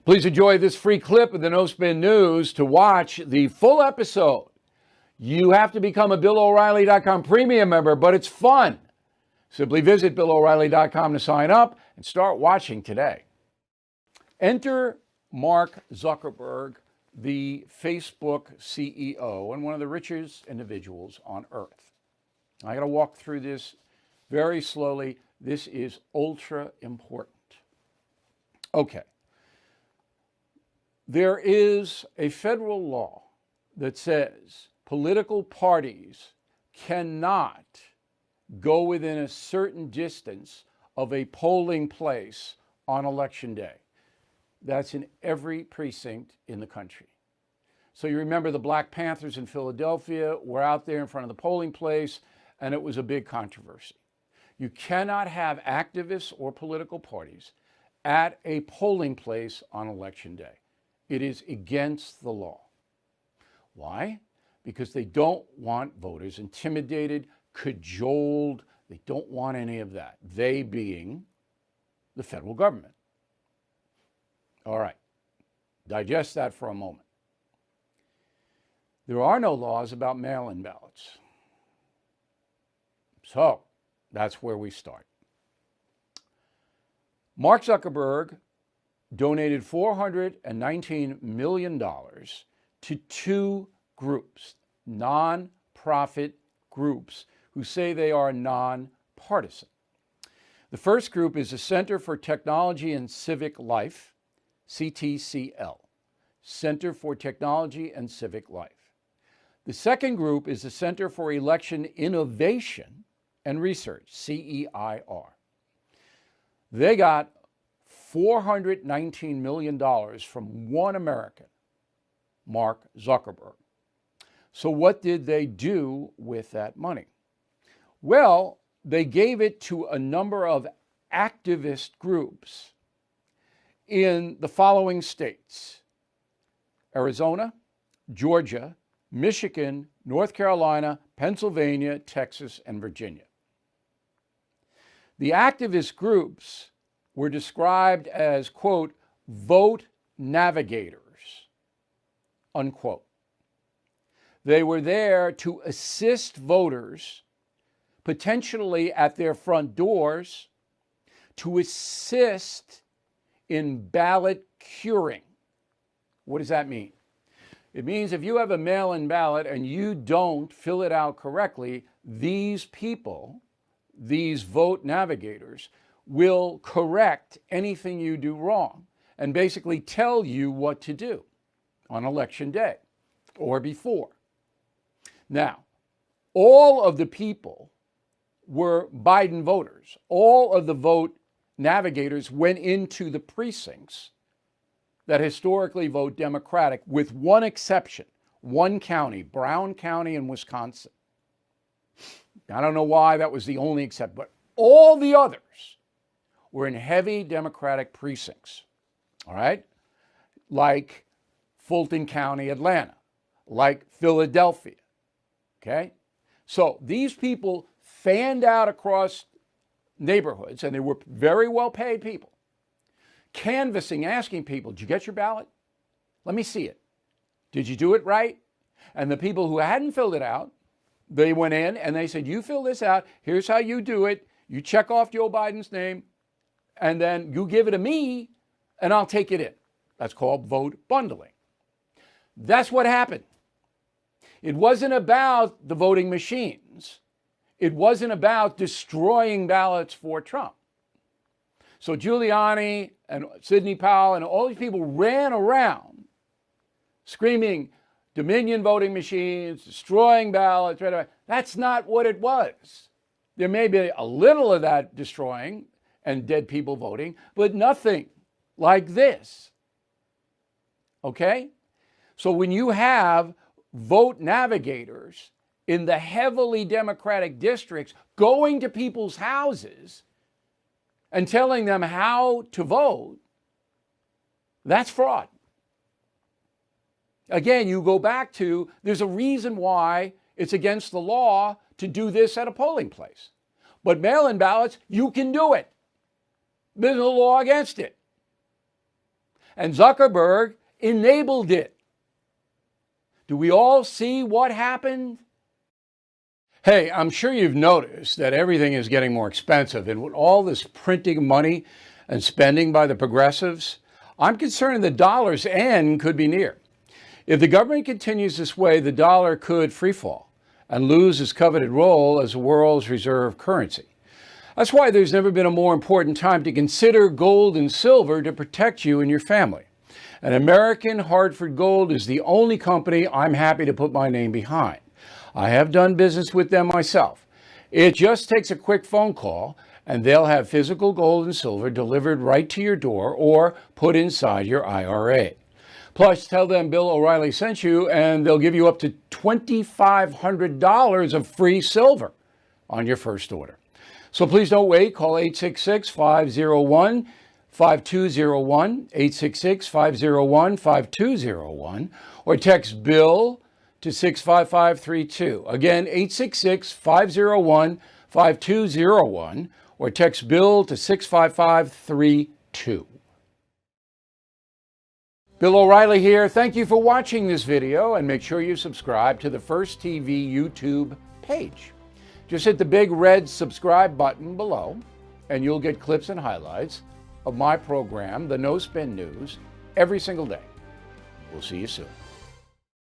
Please enjoy this free clip of the No Spin News. To watch the full episode, you have to become a BillO'Reilly.com premium member, but it's fun. Simply visit BillO'Reilly.com to sign up and start watching today. Enter Mark Zuckerberg, the Facebook CEO and one of the richest individuals on earth. I got to walk through this very slowly. This is ultra important. Okay. There is a federal law that says political parties cannot go within a certain distance of a polling place on election day. That's in every precinct in the country. So you remember the Black Panthers in Philadelphia were out there in front of the polling place, and it was a big controversy. You cannot have activists or political parties at a polling place on election day. It is against the law. Why? Because they don't want voters intimidated, cajoled. They don't want any of that. They being the federal government. All right. Digest that for a moment. There are no laws about mail-in ballots. So that's where we start. Mark Zuckerberg donated $419 million to two groups, non-profit groups, who say they are nonpartisan. The first group is the Center for Technology and Civic Life, CTCL, Center for Technology and Civic Life. The second group is the Center for Election Innovation and Research, CEIR. They got $419 million from one American, Mark Zuckerberg. So what did they do with that money? Well, they gave it to a number of activist groups in the following states: Arizona, Georgia, Michigan, North Carolina, Pennsylvania, Texas, and Virginia. The activist groups were described as, quote, vote navigators, unquote. They were there to assist voters, potentially at their front doors, to assist in ballot curing. What does that mean? It means if you have a mail-in ballot and you don't fill it out correctly, these people, these vote navigators, will correct anything you do wrong and basically tell you what to do on election day or before. Now, all of the people were Biden voters. All of the vote navigators went into the precincts that historically vote Democratic, with one exception, one county, Brown County in Wisconsin. I don't know why that was the only exception, but all the others were in heavy Democratic precincts, all right? Like Fulton County, Atlanta, like Philadelphia, okay? So these people fanned out across neighborhoods, and they were very well-paid people, canvassing, asking people, did you get your ballot? Let me see it. Did you do it right? And the people who hadn't filled it out, they went in and they said, you fill this out, here's how you do it, you check off Joe Biden's name, and then you give it to me, and I'll take it in. That's called vote bundling. That's what happened. It wasn't about the voting machines. It wasn't about destroying ballots for Trump. So Giuliani and Sidney Powell and all these people ran around screaming, Dominion voting machines, destroying ballots. That's not what it was. There may be a little of that destroying and dead people voting, but nothing like this. Okay? So when you have vote navigators in the heavily Democratic districts going to people's houses and telling them how to vote, that's fraud. Again, you go back to, there's a reason why it's against the law to do this at a polling place. But mail-in ballots, you can do it. There's no law against it. and Zuckerberg enabled it. Do we all see what happened? Hey, I'm sure you've noticed that everything is getting more expensive, and with all this printing money and spending by the progressives, I'm concerned the dollar's end could be near. If the government continues this way, the dollar could freefall and lose its coveted role as the world's reserve currency. That's why there's never been a more important time to consider gold and silver to protect you and your family. And American Hartford Gold is the only company I'm happy to put my name behind. I have done business with them myself. It just takes a quick phone call, and they'll have physical gold and silver delivered right to your door or put inside your IRA. Plus, tell them Bill O'Reilly sent you, and they'll give you up to $2,500 of free silver on your first order. So please don't wait. Call 866-501-5201, 866-501-5201, or text BILL to 65532. Again, 866-501-5201, or text BILL to 65532. Bill O'Reilly here. Thank you for watching this video, and make sure you subscribe to the First TV YouTube page. Just hit the big red subscribe button below, and you'll get clips and highlights of my program, The No Spin News, every single day. We'll see you soon.